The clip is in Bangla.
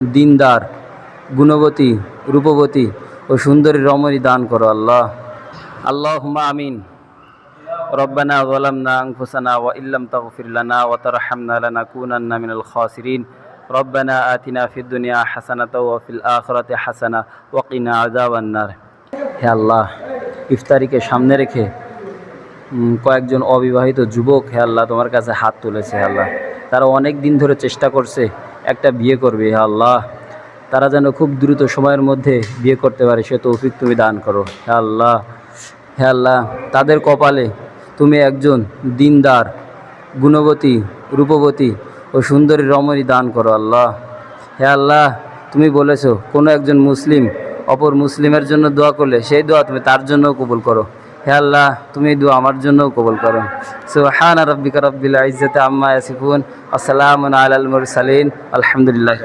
দিনদার, গুণবতী, রূপবতী ও সুন্দরী রমণী দান করো আল্লাহ। আল্লাহুম্মা আমিন। রব্বানা যালামনা আনফুসানা ওয়া ইল্লাম তাগফির লানা ওয়া তারহামনা লানাকুনান্না মিনাল খাসিরিন। রব্বানা আতিনা ফিদ দুনিয়া হাসানাতাও ওয়া ফিল আখিরাতি হাসানা ওয়া কিনা আযাবান নার। হে আল্লাহ, ইফতারিকে সামনে রেখে কয়েকজন অবিবাহিত যুবক হে আল্লাহ তোমার কাছে হাত তুলেছে। হে আল্লাহ, তারা অনেক দিন ধরে চেষ্টা করছে একটা বিয়ে করবে। হে আল্লাহ, তারা যেন খুব দ্রুত সময়ের মধ্যে বিয়ে করতে পারে সে তৌফিক তুমি দান করো। হে আল্লাহ, হে আল্লাহ, তাদের কপালে তুমি একজন দিনদার, গুণবতী, রূপবতী ও সুন্দরী রমণী দান করো আল্লাহ। হে আল্লাহ, তুমি বলেছো কোনো একজন মুসলিম অপর মুসলিমের জন্য দোয়া করলে সেই দোয়া তুমি তার জন্যও কবুল করো। হে আল্লাহ, তুমি এই দোয়া আমার জন্যও কবুল করো। সুবহানা রাব্বিকা রাব্বিল ইজ্জাতি আম্মা ইয়াসিফুন, আসসালামু আলাল মুরসালিন, আলহামদুলিল্লাহ।